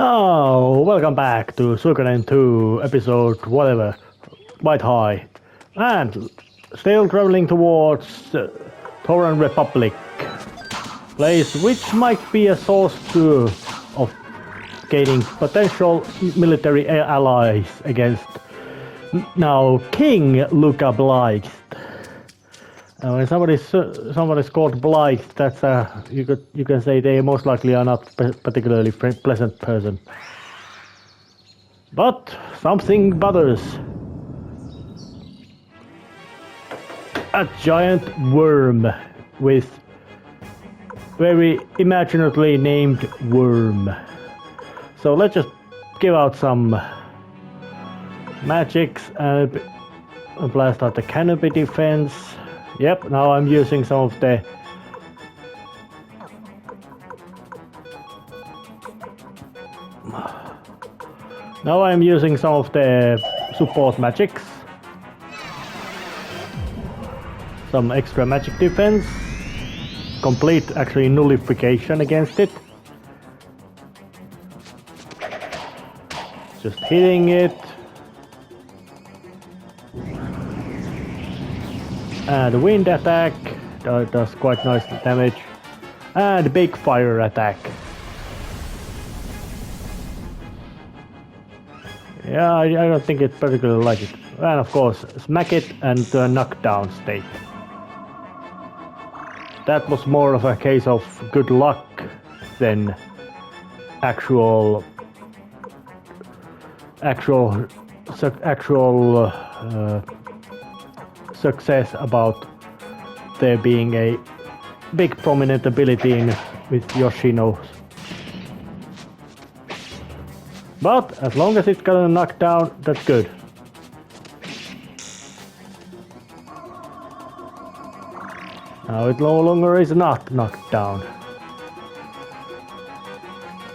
Oh, welcome back to Suikoden 2, episode whatever, White High. And still traveling towards Tauran Republic. Place which might be a source of gaining potential military allies against now King Luca Blight. When somebody's called Blight, that's you can say they most likely are not particularly pleasant person. But something bothers. A giant worm with very imaginatively named worm. So let's just give out some magics and blast out the canopy defense. Yep, now I'm using some of the support magics. Some extra magic defense. Complete actually nullification against it. Just hitting it. And wind attack does quite nice damage. And big fire attack. Yeah, I don't think it particularly like it. And of course, smack it and to a knockdown state. That was more of a case of good luck than actual success about there being a big prominent ability with Yoshino. But as long as it's gonna knock down, that's good. Now it no longer is not knocked down.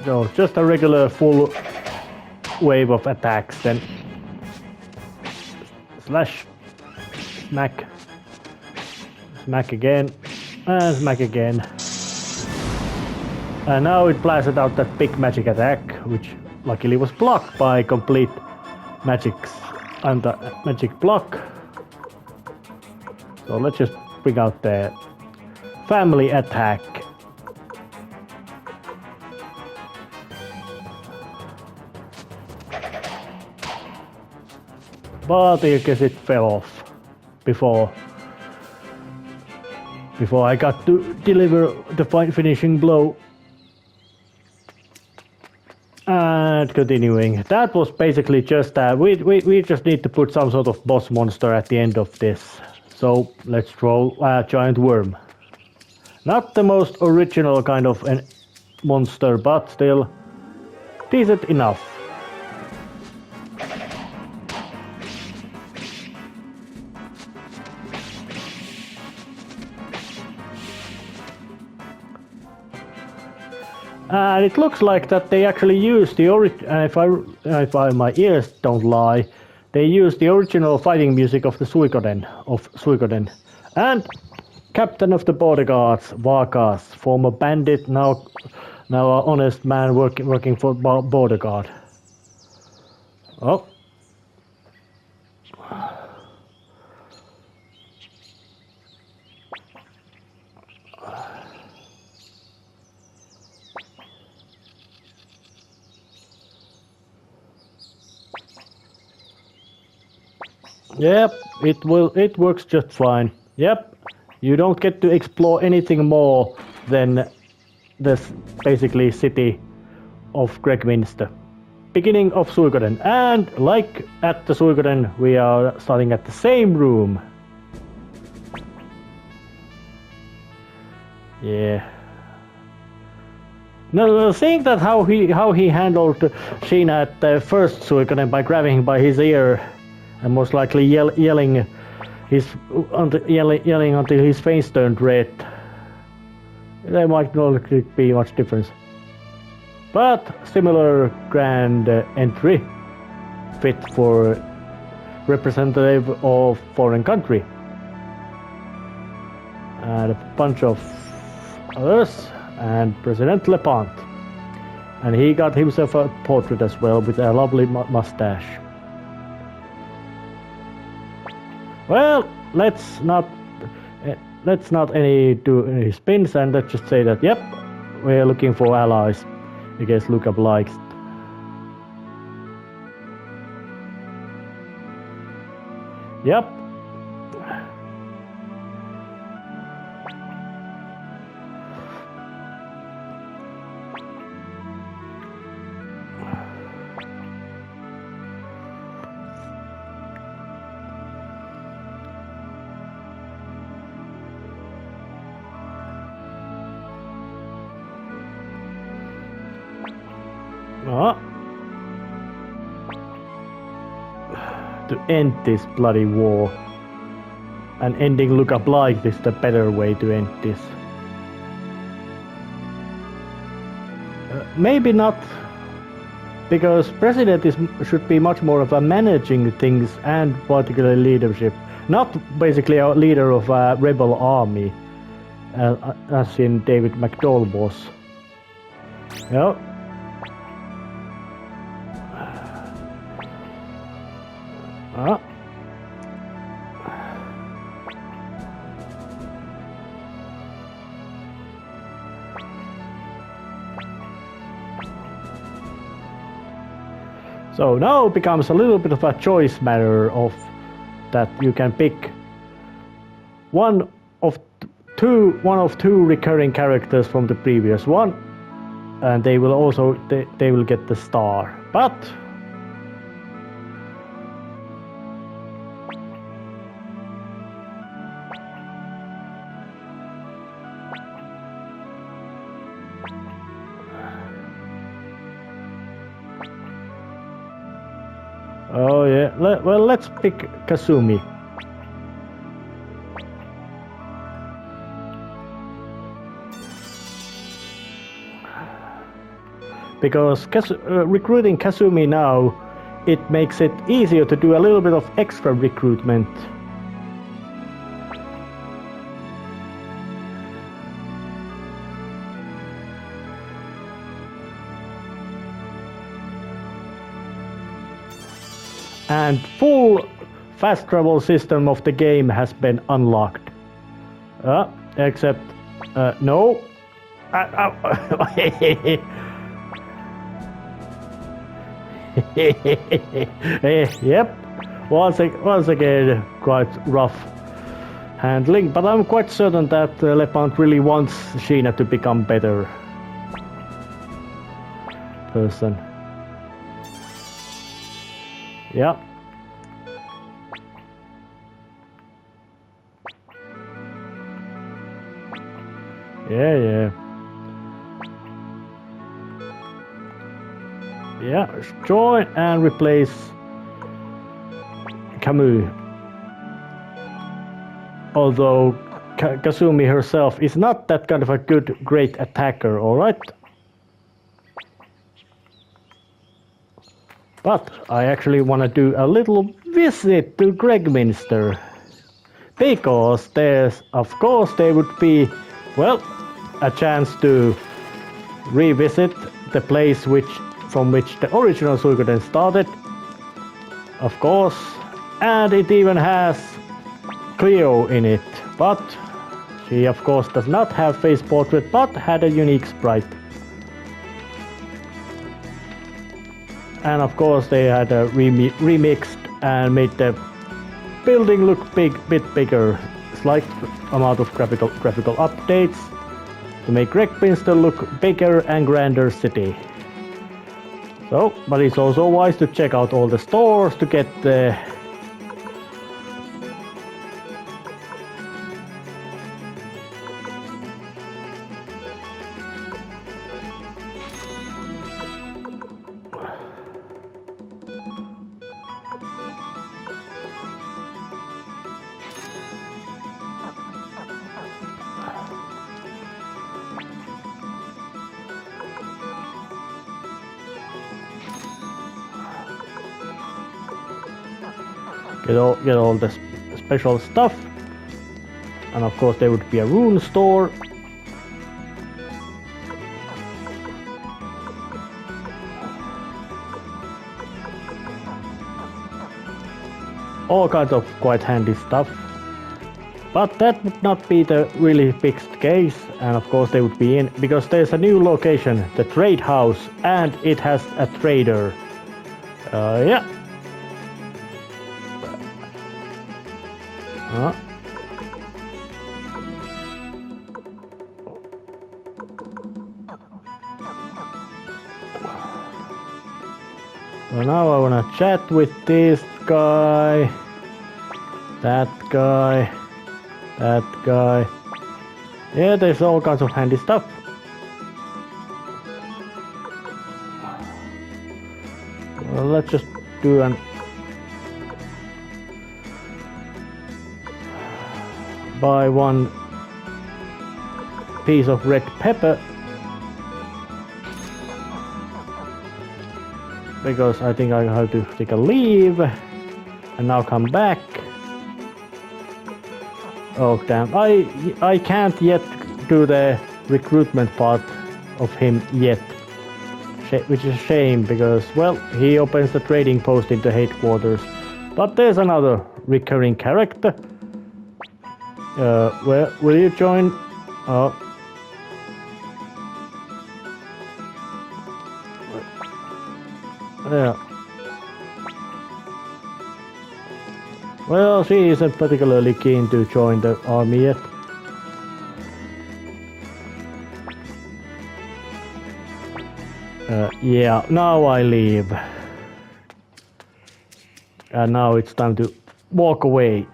So just a regular full wave of attacks then. Slash. Smack. Smack again. And smack again. And now it blasted out that big magic attack, which luckily was blocked by complete magics and the magic block. So let's just bring out the family attack. But I guess it fell off before I got to deliver the finishing blow. And continuing, that was basically just that. We just need to put some sort of boss monster at the end of this. So let's roll a giant worm. Not the most original kind of a monster, but still decent enough. And it looks like that they actually used the if my ears don't lie, they used the original fighting music of the Suikoden. And Captain of the Bodyguards, Vargas, former bandit, now an honest man working for Bodyguard. Oh. Yep, it works just fine. Yep, you don't get to explore anything more than this basically city of Gregminster. Beginning of Suikoden, and like at the Suikoden, we are starting at the same room. Yeah. No, seeing that how he handled Sheena at the first Suikoden by grabbing him by his ear. And most likely yelling until his face turned red. There might not be much difference. But similar grand entry. Fit for representative of foreign country. And a bunch of others. And President Lepant. And he got himself a portrait as well with a lovely mustache. Well, let's not do any spins, and let's just say that yep, we're looking for allies against lookalikes. Yep. To end this bloody war. And ending lookalike is the better way to end this. Maybe not, because president should be much more of a managing things and particularly leadership, not basically a leader of a rebel army, as in David McDowell was. Yeah. So now it becomes a little bit of a choice matter of that you can pick one of two recurring characters from the previous one, and they will also they will get the star. But oh yeah, well, let's pick Kasumi. Because recruiting Kasumi now, it makes it easier to do a little bit of extra recruitment. And full fast travel system of the game has been unlocked. Except, no. Yep, once again, quite rough handling, but I'm quite certain that Lepant really wants Sheena to become better person. Yeah. Yeah. Yeah, join and replace Camus. Although Kasumi herself is not that kind of a great attacker, alright? But I actually want to do a little visit to Gregminster. Because of course there would be, well, a chance to revisit the place from which the original Suikoden started, of course, and it even has Cleo in it, but she of course does not have face portrait, but had a unique sprite. And of course they had remixed and made the building look bit bigger, slight amount of graphical updates to make Gregminster look bigger and grander city. So, but it's also wise to check out all the stores to get the get all the special stuff, and of course there would be a rune store. all kinds of quite handy stuff. But that would not be the really fixed case, and of course they would be in, because there's a new location, the trade house, and it has a trader. Yeah. So now I wanna chat with this guy, that guy, that guy. Yeah, there's all kinds of handy stuff. Well, let's just do an buy one piece of red pepper, because I think I have to take a leave and now come back. Oh damn, I can't yet do the recruitment part of him yet, which is a shame, because well, he opens the trading post in the headquarters. But there's another recurring character. Where will you join? Oh. Yeah. Well, she isn't particularly keen to join the army yet. Yeah, now I leave. And now it's time to walk away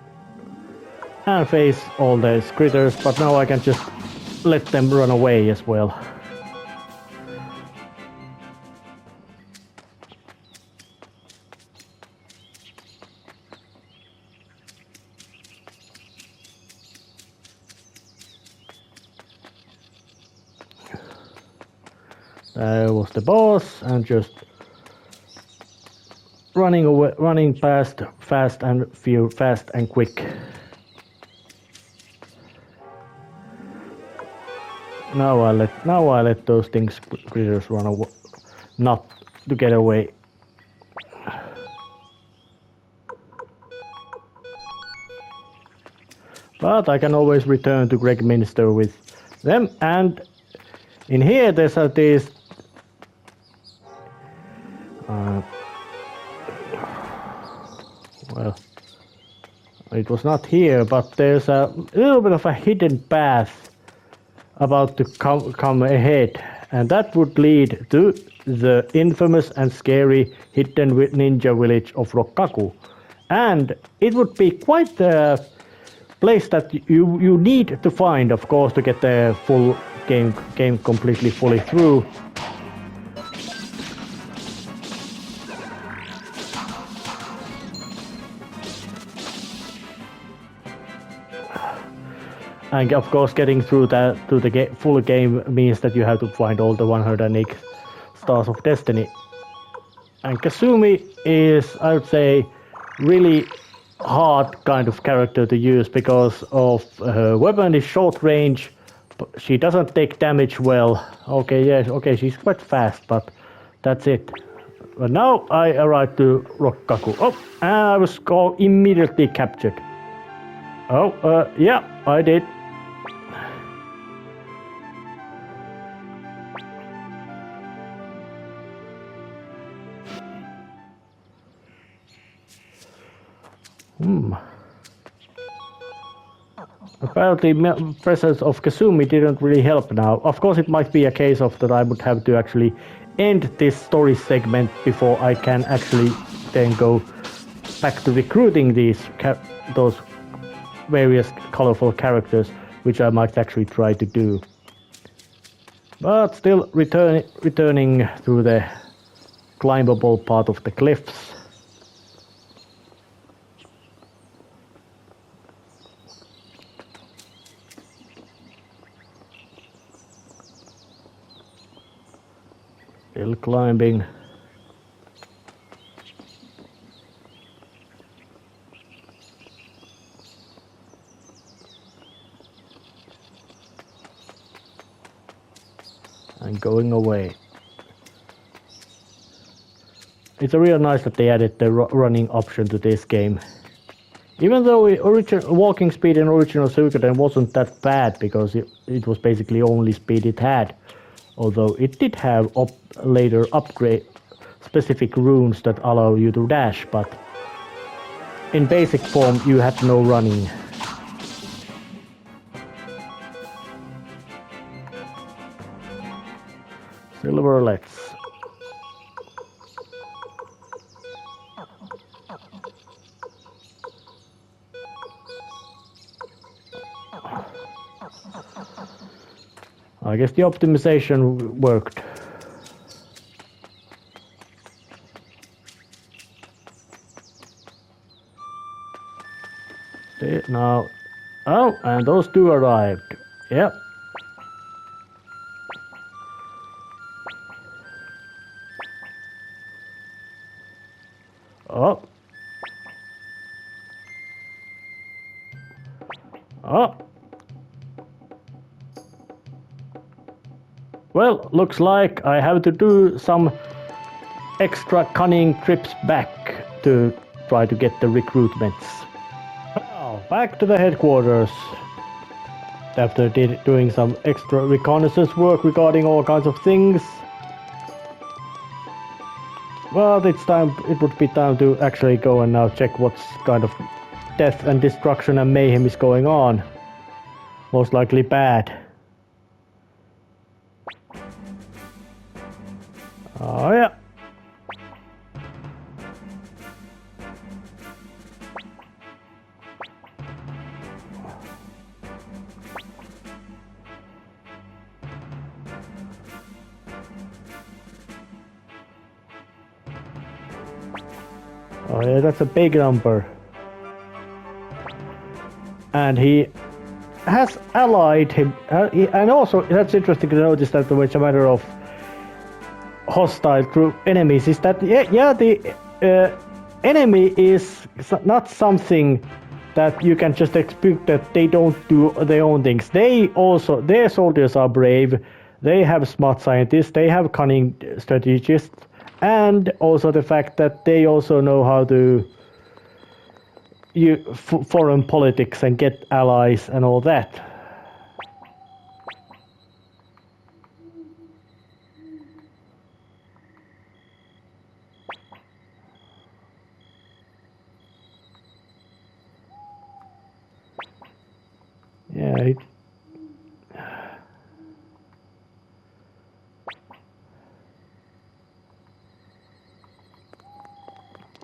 and face all those critters, but now I can just let them run away as well. There was the boss, and just running away, running past, fast and quick. Now I let those things critters run away, not to get away. But I can always return to Gregminster with them, and in here there's these well, it was not here, but there's a little bit of a hidden path about to come ahead, and that would lead to the infamous and scary hidden ninja village of Rokkaku. And it would be quite a place that you need to find, of course, to get the full game completely fully through. And of course, getting through that to the full game means that you have to find all the 108 stars of destiny. And Kasumi is, I would say, really hard kind of character to use, because of her weapon is short range. She doesn't take damage well. Okay, yes, okay, she's quite fast, but that's it. But now I arrived to Rokkaku. Oh, and I was immediately captured. Oh, yeah, I did. Apparently, the presence of Kasumi didn't really help now. Of course, it might be a case of that I would have to actually end this story segment before I can actually then go back to recruiting those various colorful characters, which I might actually try to do. But still, returning through the climbable part of the cliffs. Still climbing. And going away. It's real nice that they added the running option to this game. Even though walking speed in original Suikoden wasn't that bad because it was basically only speed it had. Although it did have later upgrade specific runes that allow you to dash, but in basic form you had no running. Silverlets. I guess the optimization worked. Now, oh, and those two arrived. Yep. Oh. Oh. Well, looks like I have to do some extra cunning trips back to try to get the recruitments. Now, back to the headquarters. After doing some extra reconnaissance work regarding all kinds of things. Well, it's time. It would be time to actually go and now check what's kind of death and destruction and mayhem is going on. Most likely bad. Oh yeah. Oh yeah, that's a big number. And he has allied him, and also that's interesting to notice that it's a matter of hostile group enemies is that the enemy is not something that you can just expect that they don't do their own things. Their soldiers are brave, they have smart scientists, they have cunning strategists, and also the fact that they also know how to foreign politics and get allies and all that. Yeah.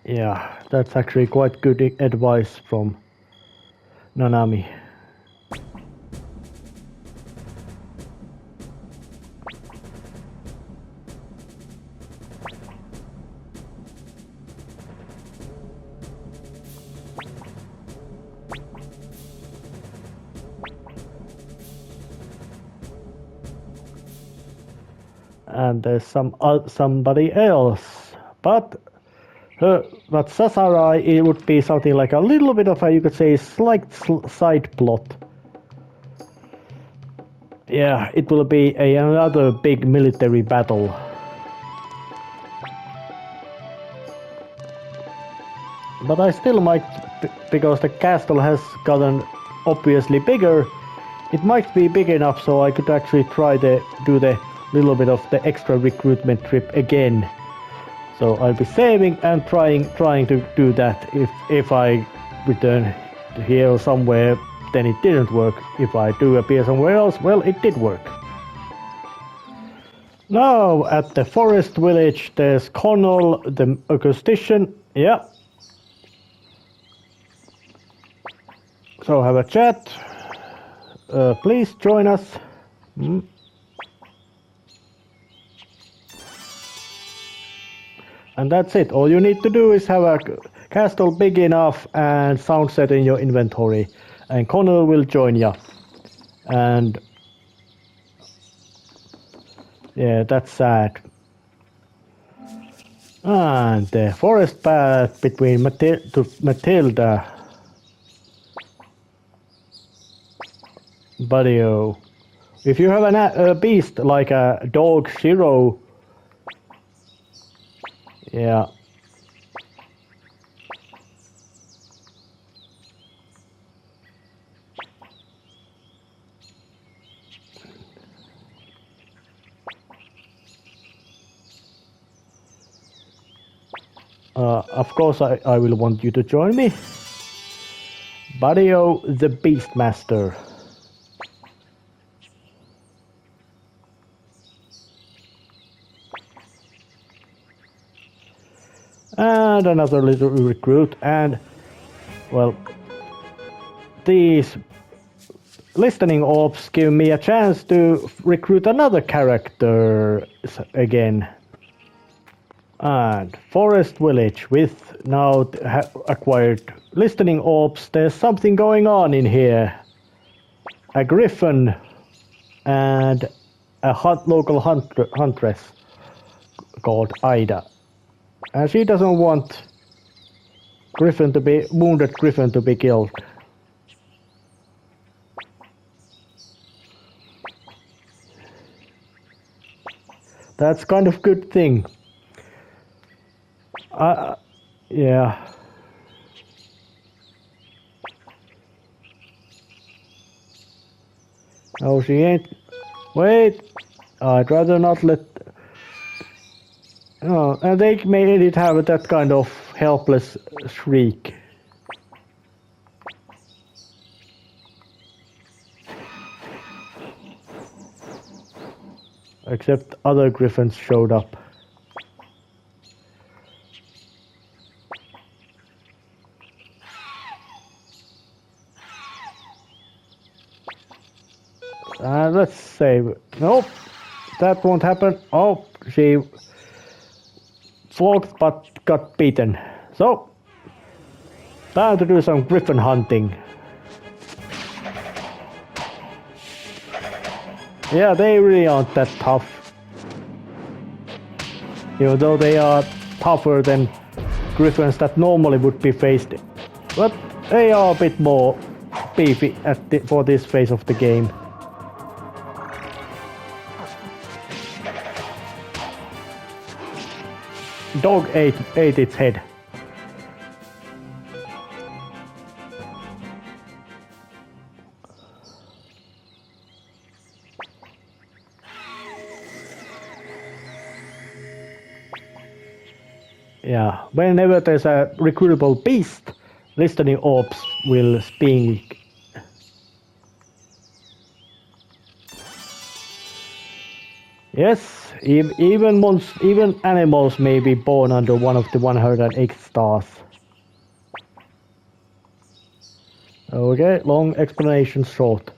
Yeah, that's actually quite good advice from Nanami. And there's somebody else, but Sasarai, it would be something like a little bit of a, you could say, slight side plot. Yeah, it will be another big military battle. But I still might, because the castle has gotten obviously bigger, it might be big enough so I could actually try to do the little bit of the extra recruitment trip again. So I'll be saving and trying to do that. If I return here or somewhere, then it didn't work. If I do appear somewhere else, well, it did work. Now at the forest village, there's Connell, the acoustician. Yeah. So have a chat. Please join us. And that's it. All you need to do is have a castle big enough and sound set in your inventory. And Connell will join you. And yeah, that's sad. And the forest path between Matilda. Buddy-o. If you have a beast like a dog Shiro, yeah. Of course I will want you to join me. Badio the Beastmaster. And another little recruit, and well, these listening orbs give me a chance to recruit another character again. And Forest Village with now acquired listening orbs. There's something going on in here. A griffin and a local huntress called Ida. And she doesn't want wounded griffin to be killed. That's kind of good thing. Yeah. No, she ain't. Wait. I'd rather not let. Oh, and they made it have that kind of helpless shriek. Except other griffins showed up. Let's save. Nope, that won't happen. Oh, she flogged but got beaten. So, time to do some griffin hunting. Yeah, they really aren't that tough. Even though they are tougher than griffins that normally would be faced. But they are a bit more beefy for this phase of the game. Dog ate its head. Yeah, whenever there's a recruitable beast, listening orbs will speak. Yes, even animals may be born under one of the 108 stars. Okay, long explanation short.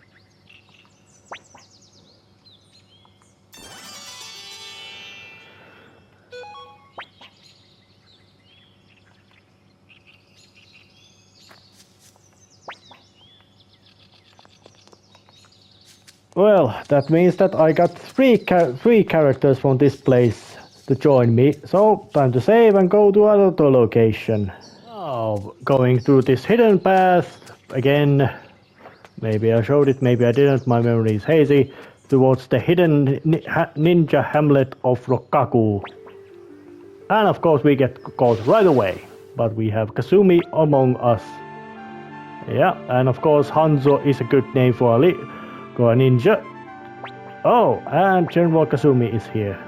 Well, that means that I got three characters from this place to join me, so time to save and go to another location. Now, going through this hidden path again, maybe I showed it, maybe I didn't, my memory is hazy, towards the hidden ninja hamlet of Rokkaku. And of course we get caught right away, but we have Kasumi among us. Yeah, and of course Hanzo is a good name for a ninja. Oh, and General Kasumi is here.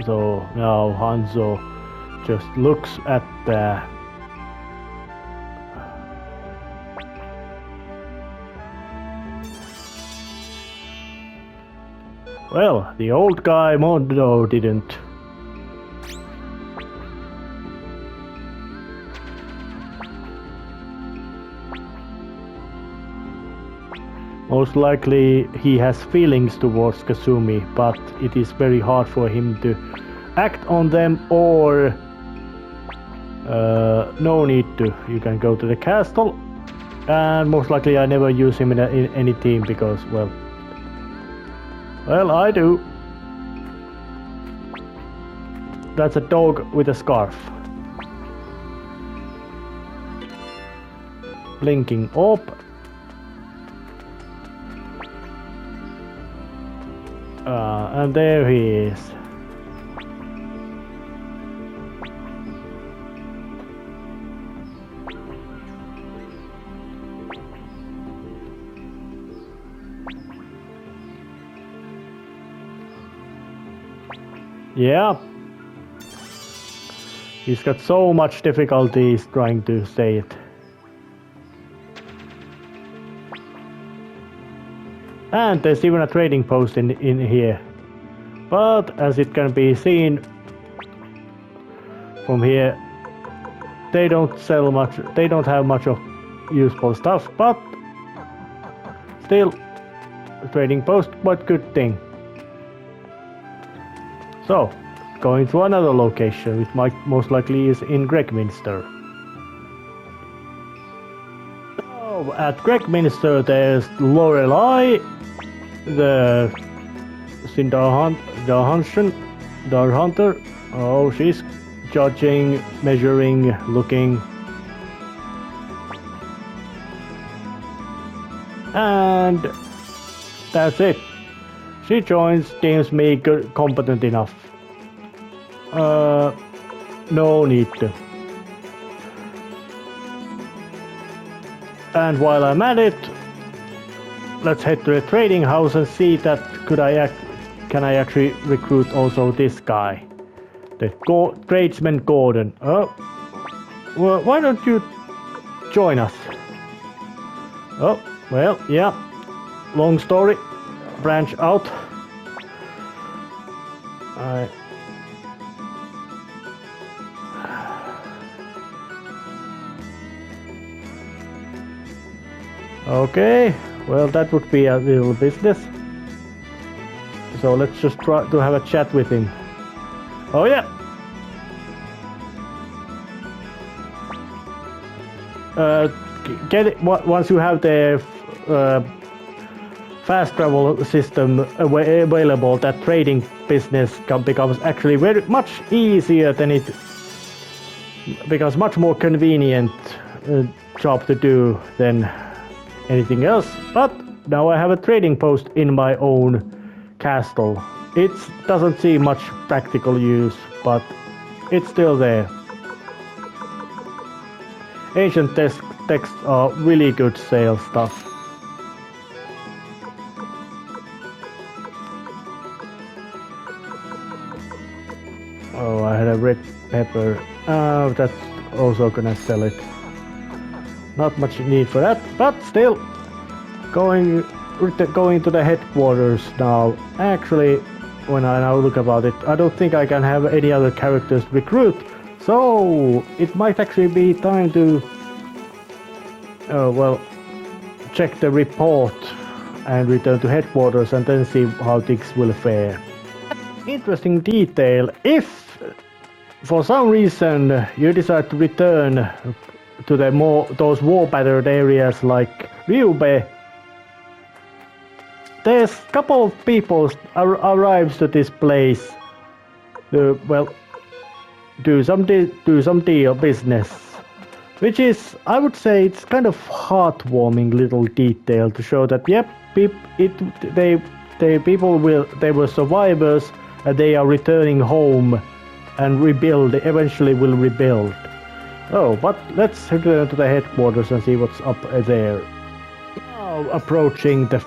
So now Hanzo just looks at the well, the old guy Mondo didn't. Most likely he has feelings towards Kasumi, but it is very hard for him to act on them, or no need to. You can go to the castle, and most likely I never use him in any team because, well, I do. That's a dog with a scarf. Blinking orb. And there he is. Yeah. He's got so much difficulties trying to say it. And there's even a trading post in here. But as it can be seen from here, they don't sell much, they don't have much of useful stuff, but still, trading post, but good thing. So, going to another location, which might most likely is in Gregminster. So, at Gregminster there's Lorelei, the Dar Hunter. Oh, she's judging, measuring, looking. And that's it. She joins, deems me good, competent enough. No need to. And while I'm at it, let's head to the trading house and see that can I actually recruit also this guy, the tradesman Gordon. Oh, well, why don't you join us? Oh, well, yeah. Long story. Branch out. Okay, well that would be a little business. So let's just try to have a chat with him. Oh yeah. Get it once you have the fast travel system available. That trading business becomes actually very much easier than it becomes much more convenient job to do than anything else. But now I have a trading post in my own castle. It doesn't see much practical use, but it's still there. Ancient texts are really good sales stuff. Oh, I had a red pepper. That's also gonna sell it. Not much need for that, but still, going to the headquarters now. Actually, when I now look about it, I don't think I can have any other characters to recruit, so it might actually be time to, well, check the report and return to headquarters and then see how things will fare. Interesting detail, if for some reason you decide to return to those war-battered areas like Ryube, there's a couple of people arrives to this place to, well, do some deal business, which is, I would say, it's kind of heartwarming little detail to show that yep, they were survivors and they are returning home and eventually will rebuild. Oh, but let's head to the headquarters and see what's up there. Now approaching the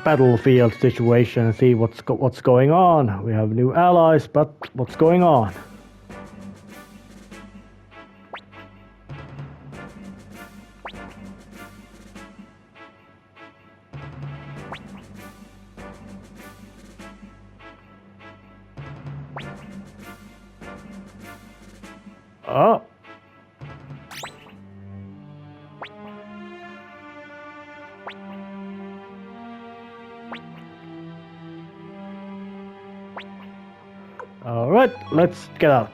battlefield situation and see what's going on. We have new allies, but what's going on? Oh. All right, let's get out.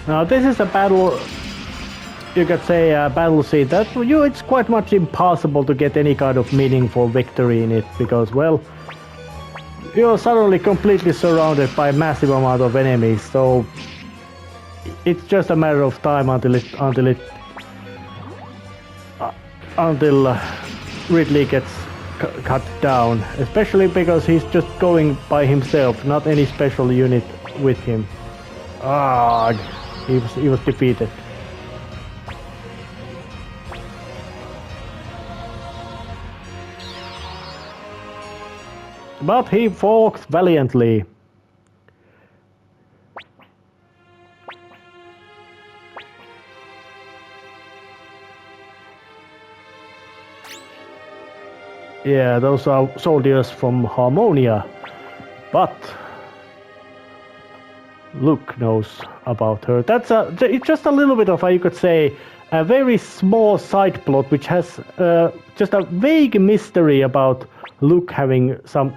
Now this is a battle you could say a battle scene that it's quite much impossible to get any kind of meaningful victory in it because, well, you're suddenly completely surrounded by a massive amount of enemies, so it's just a matter of time until Ridley gets cut down, especially because he's just going by himself, not any special unit with him. Ah, he was defeated. But he fought valiantly. Yeah, those are soldiers from Harmonia, but Luke knows about her. It's just a little bit of, you could say, a very small side plot which has just a vague mystery about Luke having some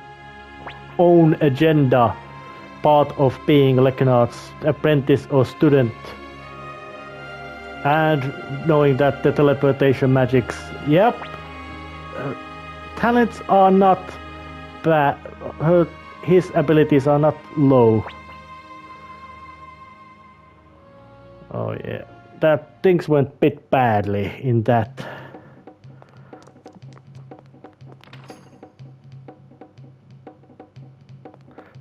own agenda, part of being Leonard's apprentice or student, and knowing that the teleportation magics, yep, talents are not bad, his abilities are not low. Oh yeah, that things went a bit badly in that.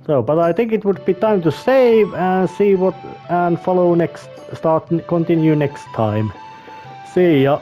So, but I think it would be time to save and see what, and follow next, continue next time. See ya.